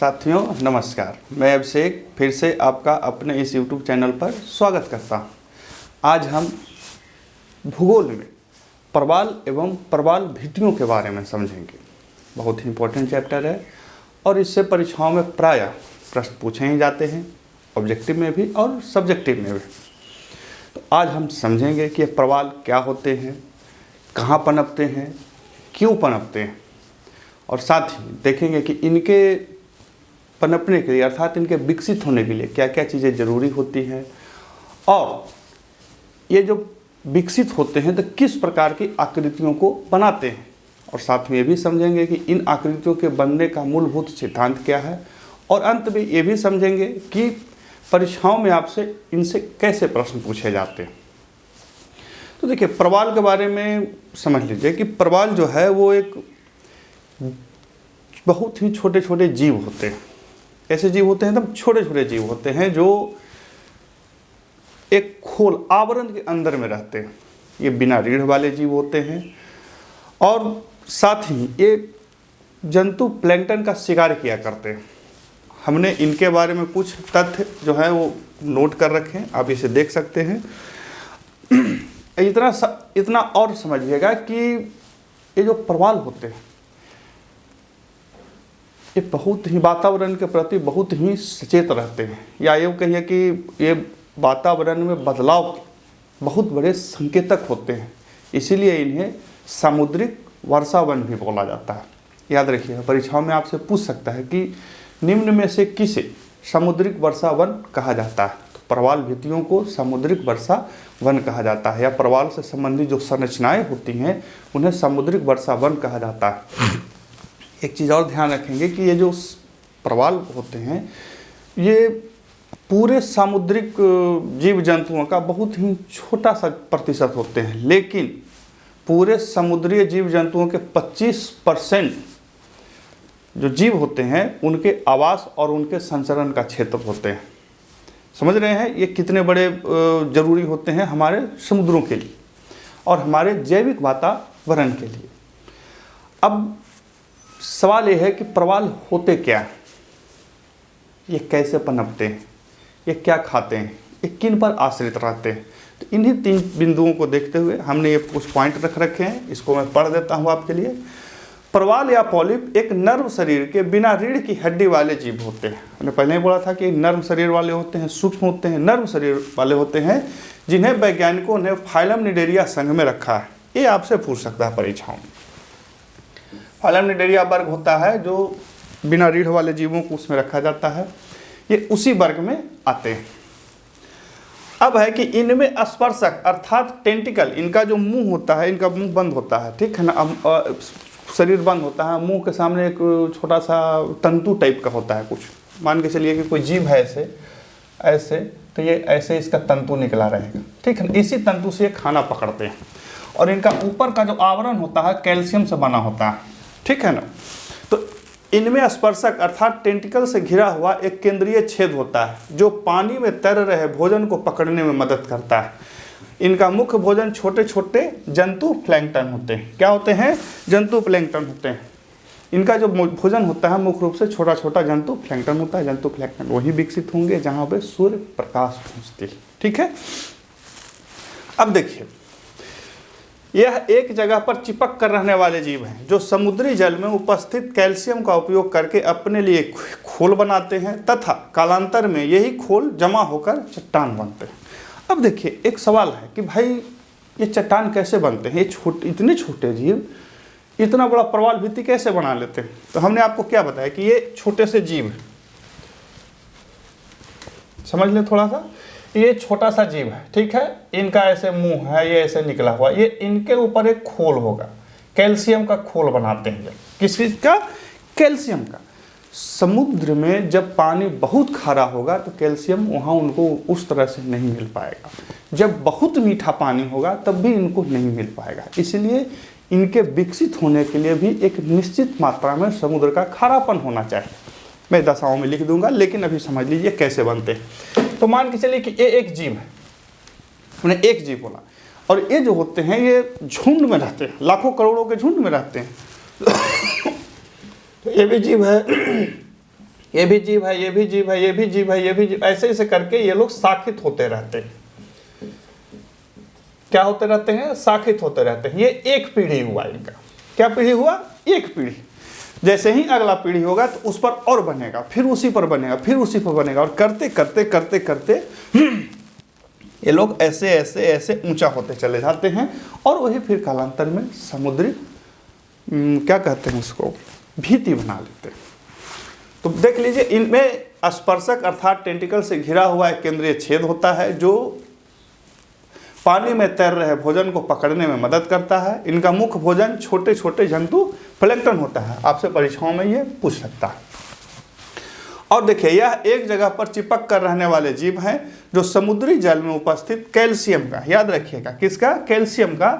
साथियों नमस्कार, मैं अभिषेक फिर से आपका अपने इस YouTube चैनल पर स्वागत करता हूं। आज हम भूगोल में प्रवाल एवं प्रवाल भित्तियों के बारे में समझेंगे। बहुत ही इम्पोर्टेंट चैप्टर है और इससे परीक्षाओं में प्रायः प्रश्न पूछे ही जाते हैं, ऑब्जेक्टिव में भी और सब्जेक्टिव में भी। तो आज हम समझेंगे कि ये प्रवाल क्या होते हैं, कहाँ पनपते हैं, क्यों पनपते हैं, और साथ ही देखेंगे कि इनके पनपने के लिए अर्थात इनके विकसित होने के लिए क्या क्या चीज़ें ज़रूरी होती हैं, और ये जो विकसित होते हैं तो किस प्रकार की आकृतियों को बनाते हैं, और साथ में ये भी समझेंगे कि इन आकृतियों के बनने का मूलभूत सिद्धांत क्या है, और अंत में ये भी समझेंगे कि परीक्षाओं में आपसे इनसे कैसे प्रश्न पूछे जाते हैं। तो देखिए, प्रवाल के बारे में समझ लीजिए कि प्रवाल जो है वो एक बहुत ही छोटे छोटे जीव होते हैं। ऐसे जीव होते हैं, एकदम छोटे छोटे जीव होते हैं जो एक खोल आवरण के अंदर में रहते हैं। ये बिना रीढ़ वाले जीव होते हैं और साथ ही ये जंतु प्लैंकटन का शिकार किया करते हैं। हमने इनके बारे में कुछ तथ्य जो है वो नोट कर रखे हैं, आप इसे देख सकते हैं। इतना और समझिएगा कि ये जो प्रवाल होते हैं ये बहुत ही वातावरण के प्रति बहुत ही सचेत रहते हैं, या यूँ कहिए कि ये वातावरण में बदलाव के बहुत बड़े संकेतक होते हैं। इसीलिए इन्हें सामुद्रिक वर्षावन भी बोला जाता है। याद रखिए, परीक्षाओं में आपसे पूछ सकता है कि निम्न में से किसे सामुद्रिक वर्षावन कहा जाता है। तो प्रवाल भित्तियों को सामुद्रिक वर्षावन कहा जाता है, या प्रवाल से संबंधित जो संरचनाएं होती हैं उन्हें सामुद्रिक वर्षावन कहा जाता है। एक चीज़ और ध्यान रखेंगे कि ये जो प्रवाल होते हैं ये पूरे सामुद्रिक जीव जंतुओं का बहुत ही छोटा सा प्रतिशत होते हैं, लेकिन पूरे समुद्री जीव जंतुओं के 25% जो जीव होते हैं उनके आवास और उनके संचरण का क्षेत्र होते हैं। समझ रहे हैं ये कितने बड़े जरूरी होते हैं हमारे समुद्रों के लिए और हमारे जैविक वातावरण के लिए। अब सवाल ये है कि प्रवाल होते क्या हैं, ये कैसे पनपते हैं, ये क्या खाते हैं, ये किन पर आश्रित रहते हैं। तो इन्हीं 3 बिंदुओं को देखते हुए हमने ये कुछ पॉइंट रख रखे हैं, इसको मैं पढ़ देता हूँ आपके लिए। प्रवाल या पॉलिप एक नर्म शरीर के बिना रीढ़ की हड्डी वाले जीव होते हैं। मैंने पहले ही बोला था कि नर्म शरीर वाले होते हैं, सूक्ष्म होते हैं, नर्म शरीर वाले होते हैं, जिन्हें वैज्ञानिकों ने फाइलम निडेरिया संघ में रखा है। ये आपसे पूछ सकता है परीक्षाओं में। फाइलम निडेरिया वर्ग होता है जो बिना रीढ़ वाले जीवों को उसमें रखा जाता है, ये उसी वर्ग में आते हैं। अब है कि इनमें स्पर्शक अर्थात टेंटिकल, इनका जो मुंह होता है, इनका मुंह बंद होता है, ठीक है ना, शरीर बंद होता है, मुंह के सामने एक छोटा सा तंतु टाइप का होता है कुछ। मान के चलिए कि कोई जीव है ऐसे तो ये ऐसे इसका तंतु निकला रहेगा, ठीक है। इसी तंतु से ये खाना पकड़ते हैं और इनका ऊपर का जो आवरण होता है कैल्शियम से बना होता है, ठीक है ना। तो इनमें स्पर्शक अर्थात टेंटिकल से घिरा हुआ एक केंद्रीय छेद होता है जो पानी में तैर रहे भोजन को पकड़ने में मदद करता है। इनका मुख्य भोजन छोटे छोटे जंतु प्लैंकटन होते हैं। क्या होते हैं? जंतु प्लैंकटन होते हैं। इनका जो भोजन होता है मुख्य रूप से छोटा छोटा जंतु प्लैंकटन होता है। जंतु प्लैंकटन वही विकसित होंगे जहाँ पे सूर्य प्रकाश पहुँचती है, ठीक है। अब देखिए, यह एक जगह पर चिपक कर रहने वाले जीव हैं जो समुद्री जल में उपस्थित कैल्शियम का उपयोग करके अपने लिए खोल बनाते हैं तथा कालांतर में यही खोल जमा होकर चट्टान बनते हैं। अब देखिए, एक सवाल है कि भाई ये चट्टान कैसे बनते हैं? ये इतने छोटे जीव इतना बड़ा प्रवाल भित्ति कैसे बना लेते हैं? तो हमने आपको क्या बताया कि ये छोटे से जीव है, समझ ले थोड़ा सा। ये छोटा सा जीव है, ठीक है, इनका ऐसे मुंह है, ये ऐसे निकला हुआ, ये इनके ऊपर एक खोल होगा, कैल्शियम का खोल बनाते हैं। किस चीज का? कैल्शियम का। समुद्र में जब पानी बहुत खारा होगा तो कैल्शियम वहाँ उनको उस तरह से नहीं मिल पाएगा। जब बहुत मीठा पानी होगा तब भी इनको नहीं मिल पाएगा। इसलिए इनके विकसित होने के लिए भी एक निश्चित मात्रा में समुद्र का खारापन होना चाहिए। मैं दशाओं में लिख दूंगा, लेकिन अभी समझ लीजिए कैसे बनते हैं। तो मान के चलिए कि ये एक जीव है, हमने एक जीव बोला, और ये जो होते हैं ये झुंड में रहते हैं, लाखों करोड़ों के झुंड में रहते हैं। तो ये भी जीव है, ये भी जीव है, ये भी जीव है, ये भी जीव है, ये भी जीव, ऐसे ऐसे करके ये लोग शाखित होते रहते हैं। क्या होते रहते हैं? शाखित होते रहते हैं। ये एक पीढ़ी हुआ इनका। क्या पीढ़ी हुआ? एक पीढ़ी। जैसे ही अगला पीढ़ी होगा तो उस पर और बनेगा, फिर उसी पर बनेगा, फिर उसी पर बनेगा, और करते करते करते करते ये लोग ऐसे ऐसे ऐसे ऊंचा होते चले जाते हैं, और वही फिर कालांतर में समुद्री क्या कहते हैं उसको, भीति बना लेते हैं। तो देख लीजिए, इनमें स्पर्शक अर्थात टेंटिकल से घिरा हुआ एक केंद्रीय छेद होता है जो पानी में तैर रहे भोजन को पकड़ने में मदद करता है। इनका मुख्य भोजन छोटे छोटे जंतु प्लैंक्टन होता है। आपसे परीक्षाओं में ये पूछ सकता है। और देखिए, यह एक जगह पर चिपक कर रहने वाले जीव हैं जो समुद्री जल में उपस्थित कैल्शियम का, याद रखिएगा किसका, कैल्शियम का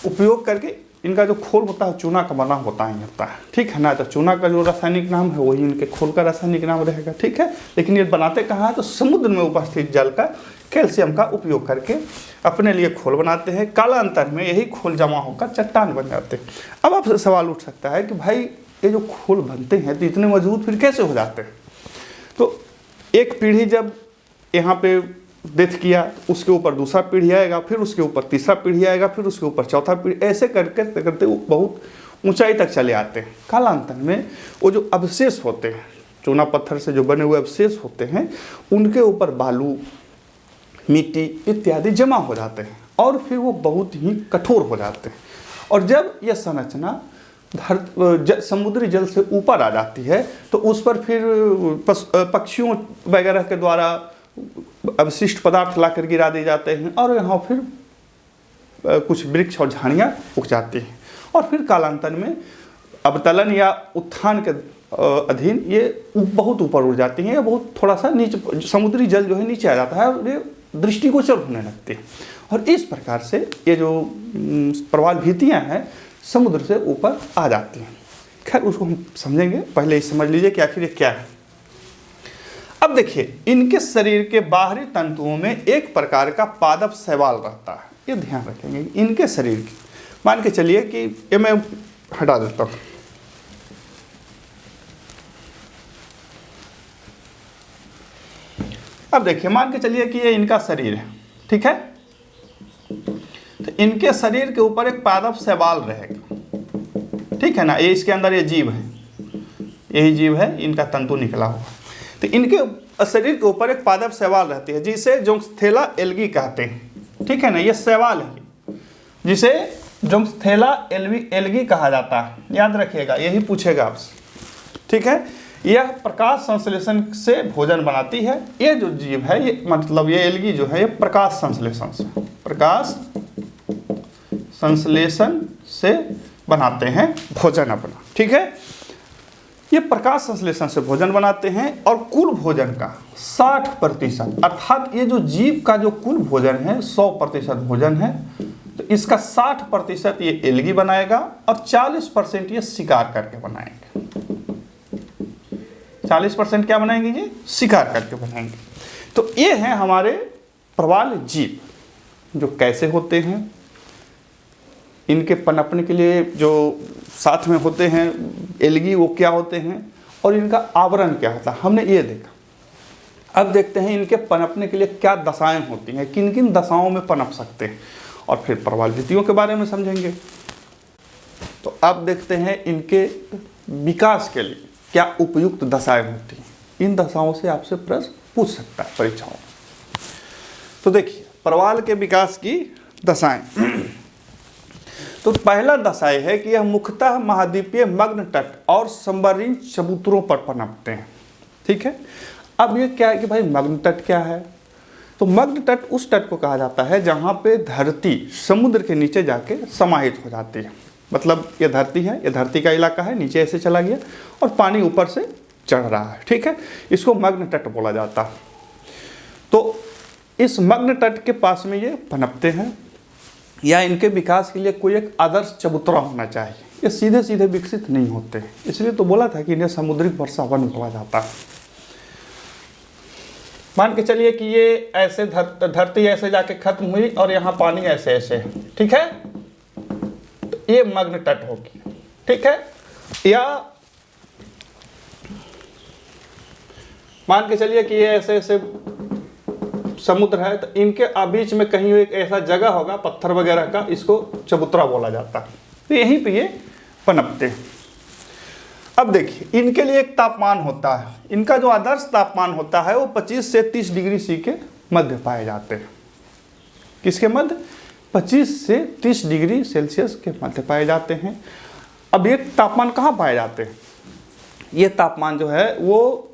उपयोग करके, इनका जो खोल होता है चूना का बना होता है, ठीक है ना। तो चूना का जो रासायनिक नाम है वही इनके खोल का रासायनिक नाम रहेगा, ठीक है। लेकिन ये बनाते कहाँ है? तो समुद्र में उपस्थित जल का कैल्शियम का उपयोग करके अपने लिए खोल बनाते हैं। कालांतर में यही खोल जमा होकर चट्टान बन जाते हैं। अब आपसे सवाल उठ सकता है कि भाई ये जो खोल बनते हैं तो इतने मजबूत फिर कैसे हो जाते हैं? तो एक पीढ़ी जब यहाँ पे डेथ किया, उसके ऊपर दूसरा पीढ़ी आएगा, फिर उसके ऊपर तीसरा पीढ़ी आएगा, फिर उसके ऊपर चौथा पीढ़ी, ऐसे करके करते वो बहुत ऊंचाई तक चले आते हैं। कालांतर में वो जो अवशेष होते हैं, चूना पत्थर से जो बने हुए अवशेष होते हैं, उनके ऊपर बालू, मिट्टी इत्यादि जमा हो जाते हैं, और फिर वो बहुत ही कठोर हो जाते हैं। और जब यह संरचना समुद्री जल से ऊपर आ जाती है तो उस पर फिर पक्षियों वगैरह के द्वारा अवशिष्ट पदार्थ लाकर गिरा दिए जाते हैं, और यहाँ फिर कुछ वृक्ष और झाड़ियाँ उग जाती हैं। और फिर कालांतर में अवतलन या उत्थान के अधीन ये बहुत ऊपर उड़ जाती हैं, या बहुत थोड़ा सा नीचे, समुद्री जल जो है नीचे आ जाता है और ये दृष्टिगोचर होने लगती है। और इस प्रकार से ये जो प्रवाल भीतियाँ हैं समुद्र से ऊपर आ जाती हैं। खैर उसको हम समझेंगे, पहले ये समझ लीजिए कि आखिर ये क्या है। अब देखिए, इनके शरीर के बाहरी तंतुओं में एक प्रकार का पादप शैवाल रहता है, ये ध्यान रखेंगे। इनके शरीर की, मान के चलिए कि ये मैं हटा देता हूँ, अब देखिए मान के चलिए कि ये इनका शरीर है, ठीक है। तो इनके शरीर के ऊपर एक पादप शैवाल रहेगा, ठीक है ना। ये इसके अंदर ये जीव है, यही जीव है, इनका तंतु निकला हुआ। तो इनके शरीर के ऊपर एक पादप शैवाल रहती है जिसे जोंक्स्थेला एल्गी कहते हैं, ठीक है ना। ये शैवाल है जिसे जोंक्स्थेला एल्गी कहा जाता है, याद रखिएगा, यही पूछेगा आपसे, ठीक है। यह प्रकाश संश्लेषण से भोजन बनाती है। ये जो जीव है, ये मतलब ये एल्गी जो है, ये प्रकाश संश्लेषण से बनाते हैं भोजन अपना, ठीक है। ये प्रकाश संश्लेषण से भोजन बनाते हैं, और कुल भोजन का 60%, अर्थात ये जो जीव का जो कुल भोजन है 100% भोजन है, तो इसका 60% ये एल्गी बनाएगा और 40% ये शिकार करके बनाएंगे। 40% क्या बनाएंगे? ये शिकार करके बनाएंगे। तो ये हैं हमारे प्रवाल जीव, जो कैसे होते हैं, इनके पनपने के लिए जो साथ में होते हैं एल्गी, वो क्या होते हैं, और इनका आवरण क्या होता है, हमने ये देखा। अब देखते हैं इनके पनपने के लिए क्या दशाएं होती हैं, किन किन दशाओं में पनप सकते हैं, और फिर प्रवाल भित्तियों के बारे में समझेंगे। तो अब देखते हैं इनके विकास के लिए क्या उपयुक्त दशाएं होती हैं। इन दशाओं से आपसे प्रश्न पूछ सकता है परीक्षाओं में। तो देखिए, प्रवाल के विकास की दशाएं। तो पहला दशा है कि यह मुख्यतः महाद्वीपीय मग्न तट और संबरीन चबूतरों पर पनपते हैं, ठीक है। अब ये क्या है कि भाई मग्न तट क्या है? तो मग्न तट उस तट को कहा जाता है जहाँ पे धरती समुद्र के नीचे जाके समाहित हो जाती है। मतलब ये धरती है, ये धरती का इलाका है, नीचे ऐसे चला गया और पानी ऊपर से चढ़ रहा है, ठीक है। इसको मग्न तट बोला जाता है। तो इस मग्न तट के पास में ये पनपते हैं, या इनके विकास के लिए कोई एक आदर्श चबूतरा होना चाहिए। ये सीधे सीधे विकसित नहीं होते, इसलिए तो बोला था कि इन्हें समुद्रिक वर्षा वन बोला जाता है। मान के चलिए कि ये ऐसे धरती ऐसे जाके खत्म हुई और यहाँ पानी ऐसे ऐसे है, ठीक है। तो ये मग्न तट होगी, ठीक है। या मान के चलिए कि ये ऐसे ऐसे समुद्र है, तो इनके बीच में कहीं एक ऐसा जगह होगा पत्थर वगैरह का, इसको चबूतरा बोला जाता है। तो यहीं पे ये पनपते हैं। अब देखिए इनके लिए एक तापमान होता है, इनका जो आदर्श तापमान होता है वो 25 से 30 डिग्री सी के मध्य पाए जाते हैं। किसके मध्य? 25 से 30 डिग्री सेल्सियस के मध्य पाए जाते हैं। अब ये तापमान कहाँ पाए जाते हैं? ये तापमान जो है वो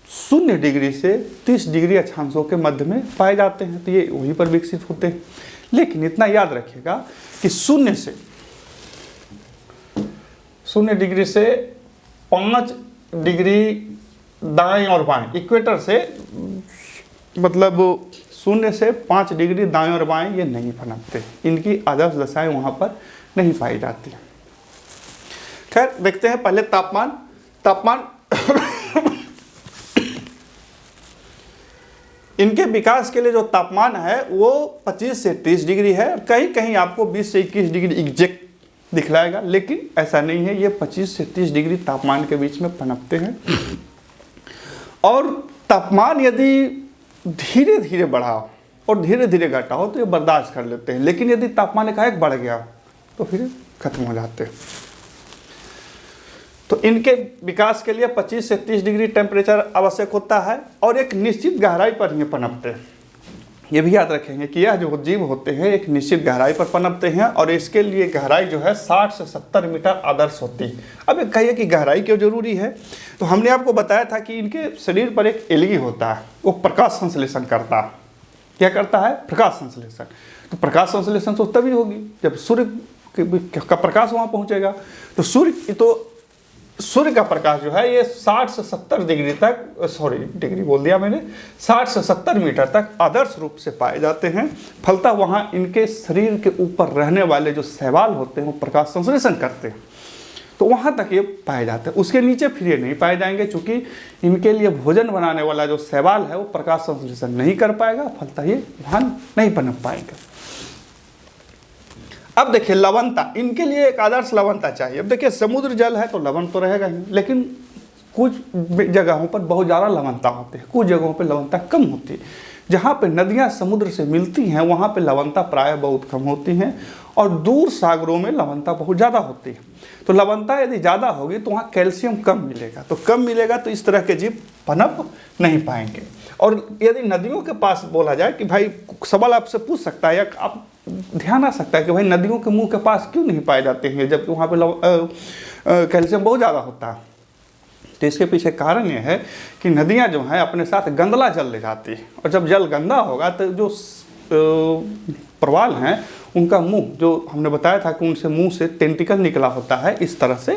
0 डिग्री से 30 डिग्री अक्षांशों के मध्य में पाए जाते हैं, तो ये वहीं पर विकसित होते हैं। लेकिन इतना याद रखिएगा कि 0 डिग्री से 5 डिग्री दाएं और बाएं, इक्वेटर से मतलब 0 से 5 डिग्री दाएं और बाएं ये नहीं पनपते, इनकी आदर्श दशाएं वहाँ पर नहीं पाई जाती। खैर देखते हैं पहले तापमान इनके विकास के लिए जो तापमान है वो 25 से 30 डिग्री है, कहीं कहीं आपको 20 से 21 डिग्री एग्जैक्ट दिखलाएगा, लेकिन ऐसा नहीं है, ये 25 से 30 डिग्री तापमान के बीच में पनपते हैं। और तापमान यदि धीरे धीरे बढ़ा और धीरे धीरे घटा हो तो ये बर्दाश्त कर लेते हैं, लेकिन यदि तापमान एकाएक बढ़ गया तो फिर खत्म हो जाते हैं। तो इनके विकास के लिए 25 से 30 डिग्री टेम्परेचर आवश्यक होता है और एक निश्चित गहराई पर ये पनपते हैं। ये भी याद रखेंगे कि यह जो जीव होते हैं एक निश्चित गहराई पर पनपते हैं और इसके लिए गहराई जो है 60 से 70 मीटर आदर्श होती है। अब एक कहिए कि गहराई क्यों जरूरी है, तो हमने आपको बताया था कि इनके शरीर पर एक एलगी होता है, वो प्रकाश संश्लेषण करता है। क्या करता है? प्रकाश संश्लेषण। तो प्रकाश संश्लेषण तो तभी होगी जब सूर्य का प्रकाश वहाँ पहुँचेगा। तो सूर्य का प्रकाश जो है ये 60 से 70 डिग्री तक, डिग्री बोल दिया मैंने, 60 से 70 मीटर तक आदर्श रूप से पाए जाते हैं। फलतः वहाँ इनके शरीर के ऊपर रहने वाले जो शैवाल होते हैं वो प्रकाश संश्लेषण करते हैं, तो वहाँ तक ये पाए जाते हैं। उसके नीचे फिर ये नहीं पाए जाएंगे, चूँकि इनके लिए भोजन बनाने वाला जो शैवाल है वो प्रकाश संश्लेषण नहीं कर पाएगा, फलतः ये वहाँ नहीं पनप पाएंगे। अब देखिए लवणता, इनके लिए एक आदर्श लवणता चाहिए। अब देखिए समुद्र जल है तो लवण तो रहेगा ही, लेकिन कुछ जगहों पर बहुत ज़्यादा लवणता होती है, कुछ जगहों पर लवणता कम होती है। जहाँ पे नदियाँ समुद्र से मिलती हैं वहाँ पे लवणता प्रायः बहुत कम होती हैं और दूर सागरों में लवणता बहुत ज़्यादा होती है। तो लवणता यदि ज़्यादा होगी तो वहाँ कैल्शियम कम मिलेगा, तो कम मिलेगा तो इस तरह के जीव पनप नहीं पाएंगे। और यदि नदियों के पास बोला जाए कि भाई सवाल आपसे पूछ सकता है या आप ध्यान आ सकता है कि भाई नदियों के मुंह के पास क्यों नहीं पाए जाते हैं जबकि वहाँ पे कैल्शियम बहुत ज़्यादा होता है। तो इसके पीछे कारण ये है कि नदियाँ जो हैं अपने साथ गंदला जल ले जाती है, और जब जल गंदा होगा तो जो प्रवाल हैं उनका मुंह, जो हमने बताया था कि उनसे मुंह से टेंटिकल निकला होता है इस तरह से,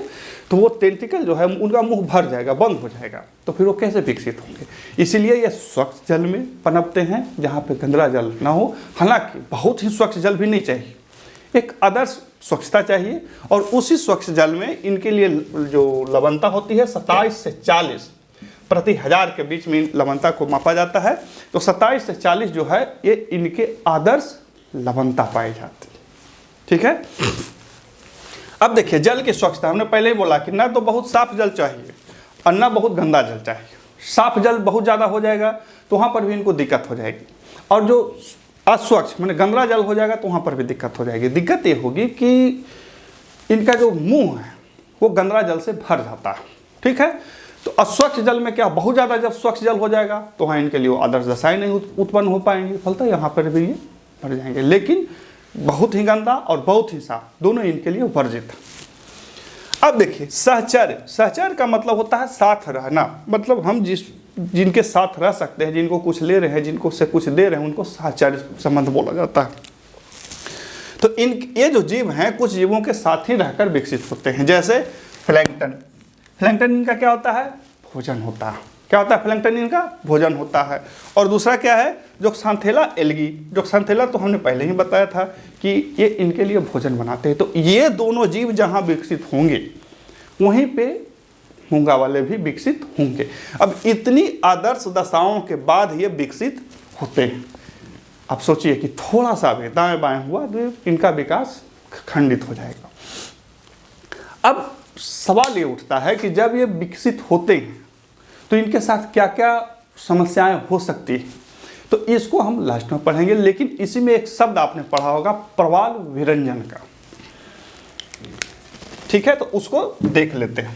तो वो टेंटिकल जो है उनका मुंह भर जाएगा, बंद हो जाएगा, तो फिर वो कैसे विकसित होंगे। इसीलिए ये स्वच्छ जल में पनपते हैं जहाँ पे गंदला जल ना हो। हालांकि बहुत ही स्वच्छ जल भी नहीं चाहिए, एक आदर्श स्वच्छता चाहिए, और उसी स्वच्छ जल में इनके लिए जो लवणता होती है 27 से 40 प्रति हजार के बीच में लवणता को मापा जाता है। तो 27 से 40 जो है ये इनके आदर्श लवणता पाई जाती है। ठीक है। अब देखिए जल की स्वच्छता, हमने पहले ही बोला कि ना तो बहुत साफ जल चाहिए और ना बहुत गंदा जल चाहिए। साफ जल बहुत ज़्यादा हो जाएगा तो वहाँ पर भी इनको दिक्कत हो जाएगी, और जो अस्वच्छ मैंने गंदा जल हो जाएगा तो वहाँ पर भी दिक्कत हो जाएगी। दिक्कत ये होगी कि इनका जो मुंह है वो गंदा जल से भर जाता है। ठीक है। तो अस्वच्छ जल में क्या, बहुत ज़्यादा जब स्वच्छ जल हो जाएगा तो वहाँ इनके लिए वो आदर्श दशाएं नहीं उत्पन्न हो पाएंगी, फलतः यहाँ पर भी ये मर जाएंगे। लेकिन बहुत ही गंदा और बहुत ही साफ दोनों इनके लिए वर्जित। अब देखिए सहचर्य, सहचर्य का मतलब होता है साथ रहना, मतलब हम जिनके साथ रह सकते हैं, जिनको कुछ ले रहे हैं, जिनको से कुछ दे रहे हैं, उनको सहचर्य संबंध बोला जाता है। तो ये जो जीव हैं कुछ जीवों के साथ ही रहकर विकसित होते हैं, जैसे प्लैंकटन। प्लैंकटन इनका क्या होता है? भोजन होता है। क्या होता है? प्लैंकटन इनका भोजन होता है। और दूसरा क्या है? जोक्सान्थेला एल्गी। जोक्सान्थेला तो हमने पहले ही बताया था कि ये इनके लिए भोजन बनाते हैं। तो ये दोनों जीव जहाँ विकसित होंगे वहीं पे मूंगा वाले भी विकसित होंगे। अब इतनी आदर्श दशाओं के बाद ये विकसित होते हैं। अब सोचिए कि थोड़ा सा भी दाएं बाएं हुआ तो इनका विकास खंडित हो जाएगा। अब सवाल ये उठता है कि जब ये विकसित होते हैं तो इनके साथ क्या क्या समस्याएं हो सकती हैं, तो इसको हम लास्ट में पढ़ेंगे। लेकिन इसी में एक शब्द आपने पढ़ा होगा प्रवाल विरंजन का, ठीक है, तो उसको देख लेते हैं।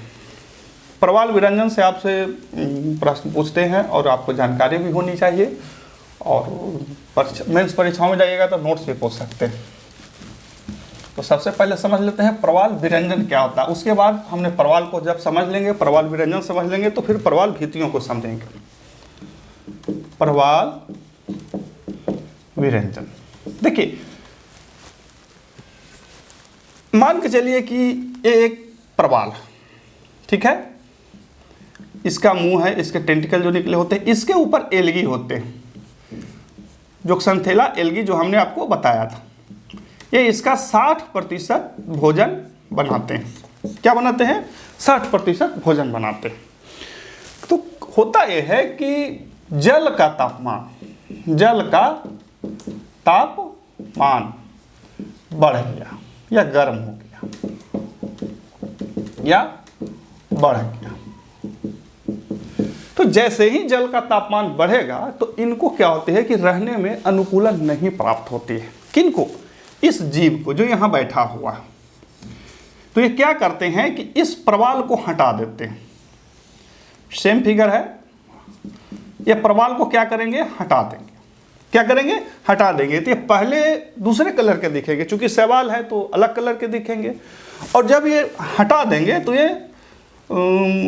प्रवाल विरंजन से आपसे प्रश्न पूछते हैं और आपको जानकारी भी होनी चाहिए, और मेंस परीक्षाओं में जाइएगा तो नोट्स भी पूछ सकते हैं। तो सबसे पहले समझ लेते हैं प्रवाल विरंजन क्या होता है। उसके बाद हमने प्रवाल को जब समझ लेंगे, प्रवाल विरंजन समझ लेंगे, तो फिर प्रवाल भित्तियों को समझेंगे। प्रवाल विरंजन, देखिए मान के चलिए कि ये एक प्रवाल है, ठीक है, इसका मुंह है, इसके टेंटिकल जो निकले होते हैं, इसके ऊपर एलगी होते हैं, जो क्संथेला एलगी जो हमने आपको बताया था, ये इसका 60% भोजन बनाते हैं। क्या बनाते हैं? 60% भोजन बनाते हैं। तो होता यह है कि जल का तापमान बढ़ गया या गर्म हो गया या बढ़ गया, तो जैसे ही जल का तापमान बढ़ेगा तो इनको क्या होती है कि रहने में अनुकूलन नहीं प्राप्त होती है। किनको? इस जीव को जो यहाँ बैठा हुआ है। तो ये क्या करते हैं कि इस प्रवाल को हटा देते हैं। सेम फिगर है, ये प्रवाल को क्या करेंगे? हटा देंगे। क्या करेंगे? हटा देंगे। तो ये पहले दूसरे कलर के दिखेंगे, चूंकि सवाल है तो अलग कलर के दिखेंगे, और जब ये हटा देंगे तो ये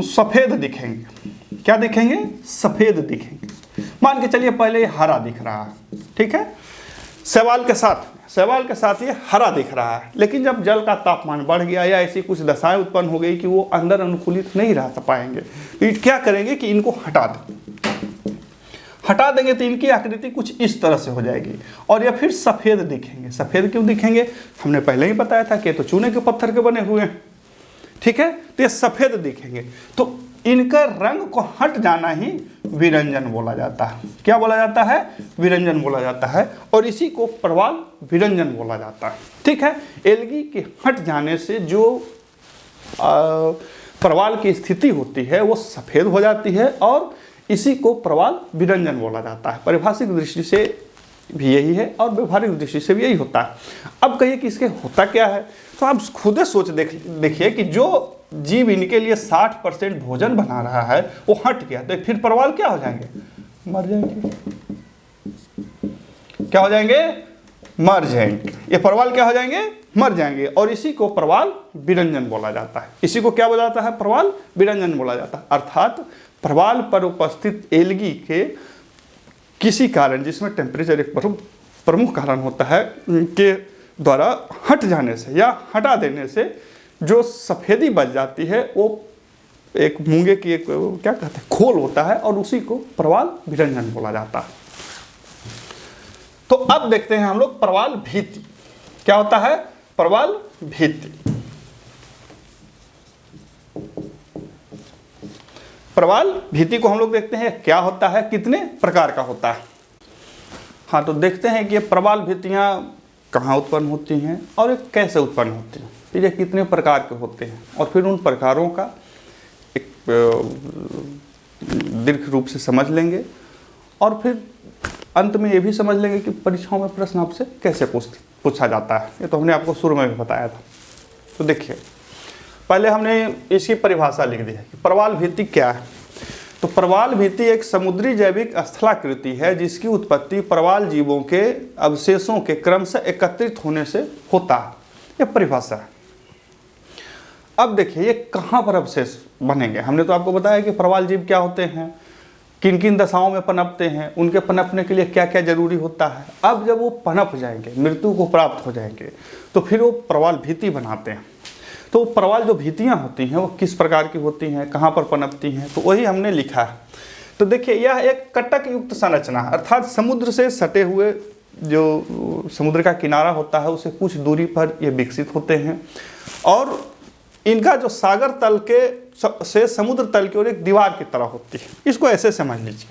सफ़ेद दिखेंगे। क्या दिखेंगे? सफ़ेद दिखेंगे। मान के चलिए पहले ये हरा दिख रहा है, ठीक है, सवाल के साथ ये हरा दिख रहा है, लेकिन जब जल का तापमान बढ़ गया या ऐसी कुछ दशाएं उत्पन्न हो गई कि वो अंदर अनुकूलित नहीं रह पाएंगे, तो क्या करेंगे कि इनको हटा देंगे तो इनकी आकृति कुछ इस तरह से हो जाएगी, और ये फिर सफ़ेद दिखेंगे। सफ़ेद क्यों दिखेंगे? हमने पहले ही बताया था कि तो चूने के पत्थर के बने हुए हैं, ठीक है, तो ये सफ़ेद दिखेंगे। तो इनका रंग को हट जाना ही विरंजन बोला जाता है। क्या बोला जाता है? विरंजन बोला जाता है, और इसी को प्रवाल विरंजन बोला जाता है, ठीक है। एलगी के हट जाने से जो प्रवाल की स्थिति होती है वो सफ़ेद हो जाती है, और इसी को प्रवाल विरंजन बोला जाता है। पारिभाषिक दृष्टि से भी यही है और व्यवहारिक दृष्टि से भी यही होता है। अब कहिए कि इसके होता क्या है, तो आप खुद सोच देखिए कि जो जीव इनके लिए 60% भोजन बना रहा है वो हट गया, तो फिर प्रवाल क्या हो जाएंगे? मर जाएंगे। क्या हो जाएंगे? मर जाएंगे। ये प्रवाल क्या हो जाएंगे? मर जाएंगे, और इसी को प्रवाल विरंजन बोला जाता है। इसी को क्या बोला जाता है? प्रवाल विरंजन बोला जाता है। अर्थात प्रवाल पर उपस्थित एलगी के किसी कारण, जिसमें टेम्परेचर एक प्रमुख कारण होता है, के द्वारा हट जाने से या हटा देने से जो सफ़ेदी बच जाती है, वो एक मूंगे की एक क्या कहते हैं खोल होता है, और उसी को प्रवाल विरंजन बोला जाता है। तो अब देखते हैं हम लोग प्रवाल भित्ति। क्या होता है? प्रवाल भित्ति। प्रवाल भित्ति को हम लोग देखते हैं क्या होता है, कितने प्रकार का होता है। हाँ, तो देखते हैं कि ये प्रवाल भित्तियाँ कहाँ उत्पन्न होती हैं और ये कैसे उत्पन्न होती हैं, फिर ये कितने प्रकार के होते हैं, और फिर उन प्रकारों का एक दीर्घ रूप से समझ लेंगे, और फिर अंत में ये भी समझ लेंगे कि परीक्षाओं में प्रश्न आपसे कैसे पूछा जाता है। ये तो हमने आपको शुरू में भी बताया था। तो देखिए, पहले हमने इसकी परिभाषा लिख दी है कि प्रवाल भित्ति क्या है। तो प्रवाल भित्ति एक समुद्री जैविक स्थलाकृति है जिसकी उत्पत्ति प्रवाल जीवों के अवशेषों के क्रम से एकत्रित होने से होता है। यह परिभाषा है। अब देखिए ये कहाँ पर अवशेष बनेंगे। हमने तो आपको बताया कि प्रवाल जीव क्या होते हैं, किन किन दशाओं में पनपते हैं, उनके पनपने के लिए क्या क्या जरूरी होता है। अब जब वो पनप जाएंगे, मृत्यु को प्राप्त हो जाएंगे, तो फिर वो प्रवाल भित्ति बनाते हैं। तो प्रवाल जो भित्तियाँ होती हैं वो किस प्रकार की होती हैं, कहाँ पर पनपती हैं, तो वही हमने लिखा है। तो देखिए यह एक कटक युक्त संरचना, अर्थात समुद्र से सटे हुए जो समुद्र का किनारा होता है उसे कुछ दूरी पर ये विकसित होते हैं, और इनका जो सागर तल के से समुद्र तल की ओर एक दीवार की तरह होती है। इसको ऐसे समझ लीजिए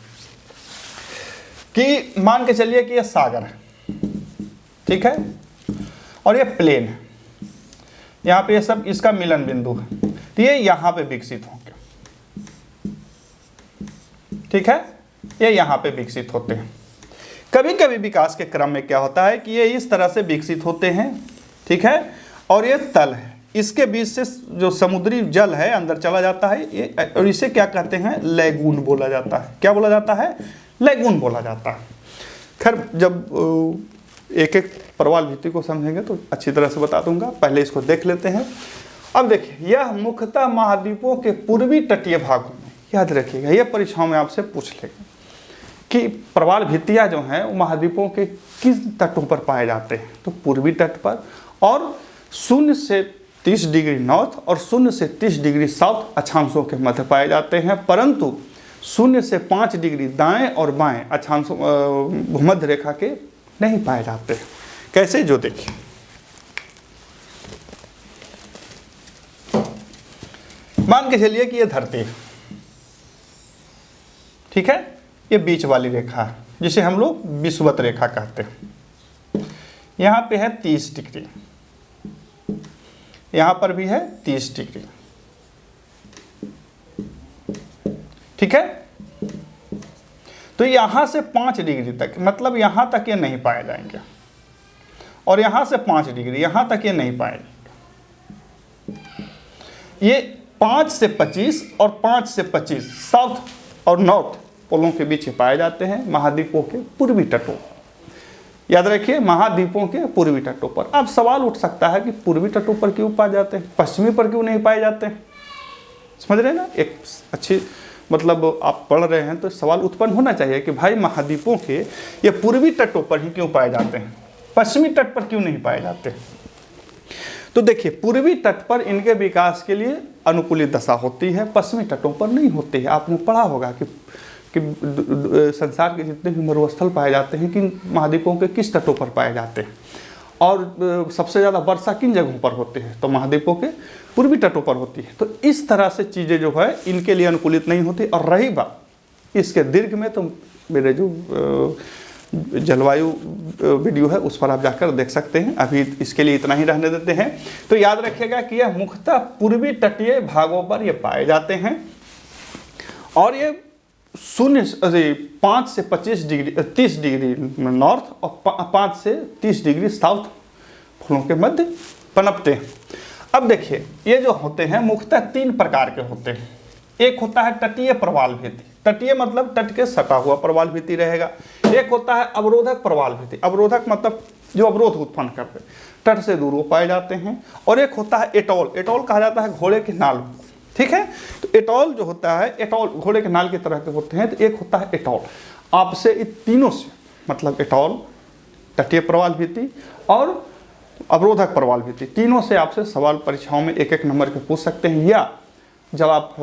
कि मान के चलिए कि यह सागर है, ठीक है, और ये प्लेन है, यहाँ पे ये सब इसका मिलन बिंदु है, तो ये यहाँ पे विकसित होंगे, ठीक है, ये यहाँ पे विकसित होते हैं। कभी कभी विकास के क्रम में क्या होता है कि ये इस तरह से विकसित होते हैं, ठीक है, और ये तल है, इसके बीच से जो समुद्री जल है अंदर चला जाता है ये, और इसे क्या कहते हैं, लैगून बोला जाता है। क्या बोला जाता है, लैगून बोला जाता है। खैर जब एक एक प्रवाल भित्ति को समझेंगे तो अच्छी तरह से बता दूंगा, पहले इसको देख लेते हैं। अब देखिए, यह मुख्यतः महाद्वीपों के पूर्वी तटीय भागों में, याद रखिएगा, यह परीक्षाओं में आपसे पूछ लेगा कि प्रवाल भित्तियाँ जो हैं वो महाद्वीपों के किस तटों पर पाए जाते हैं, तो पूर्वी तट पर, और 0 से 30 डिग्री नॉर्थ और 0 से 30 डिग्री साउथ अक्षांशों के मध्य पाए जाते हैं, परंतु 0 से 5 डिग्री दाएं और बाएं अक्षांशों भूमध्य रेखा के नहीं पाए जाते। कैसे, जो देखिए, मान के चलिए कि ये धरती है, ठीक है, ये बीच वाली रेखा है जिसे हम लोग विषुवत रेखा कहते हैं। यहां पे है 30 डिग्री, यहां पर भी है 30 डिग्री, ठीक है। तो यहां से 5 डिग्री तक, मतलब यहां तक ये नहीं पाए जाएंगे, और यहां से 5 डिग्री यहां तक ये नहीं पाए जाएंगे। ये 5 से 25 और 5 से 25 साउथ और नॉर्थ पोलों के बीच पाए जाते हैं, महाद्वीपों के पूर्वी तटों। याद रखिए, महाद्वीपों के पूर्वी तटों पर। अब सवाल उठ सकता है कि पूर्वी तटों पर क्यों पाए जाते हैं, पश्चिमी पर क्यों नहीं पाए जाते हैं। समझ रहे हैं ना, एक अच्छी, मतलब आप पढ़ रहे हैं तो सवाल उत्पन्न होना चाहिए कि भाई महाद्वीपों के ये पूर्वी तटों पर ही क्यों पाए जाते हैं, पश्चिमी तट पर क्यों नहीं पाए जाते। तो देखिए, पूर्वी तट पर इनके विकास के लिए अनुकूलित दशा होती है, पश्चिमी तटों पर नहीं होती है। आपने पढ़ा होगा कि संसार के जितने भी मरुस्थल पाए जाते हैं किन महाद्वीपों के किस तटों पर पाए जाते हैं, और सबसे ज़्यादा वर्षा किन जगहों पर होती है, तो महाद्वीपों के पूर्वी तटों पर होती है। तो इस तरह से चीज़ें जो है इनके लिए अनुकूलित नहीं होती। और रही बात इसके दीर्घ में, तो मेरे जो जलवायु वीडियो है उस पर आप जाकर देख सकते हैं, अभी इसके लिए इतना ही रहने देते हैं। तो याद रखिएगा कि यह मुख्यतः पूर्वी तटीय भागों पर ये पाए जाते हैं, और ये 5 से 25 डिग्री 30 डिग्री नॉर्थ और 5 से 30 डिग्री साउथ फूलों के मध्य पनपते हैं। अब देखिए, ये जो होते हैं मुख्यतः 3 प्रकार के होते हैं। एक होता है तटीय प्रवाल भित्ति, तटीय मतलब तट के सटा हुआ प्रवाल भित्ति रहेगा। एक होता है अवरोधक प्रवाल भित्ति, अवरोधक मतलब जो अवरोध उत्पन्न करते हैं, तट से दूर वो पाए जाते हैं। और एक होता है एटॉल, एटॉल कहा जाता है घोड़े के नाल, ठीक है। तो एटॉल जो होता है, एटॉल घोड़े के नाल की तरह के होते हैं। तो एक होता है एटॉल। आपसे इन तीनों से, मतलब एटॉल, तटीय प्रवाल भित्ति और अवरोधक प्रवाल भित्ति, तीनों से आपसे सवाल परीक्षाओं में 1-1 नंबर के पूछ सकते हैं। या जब आप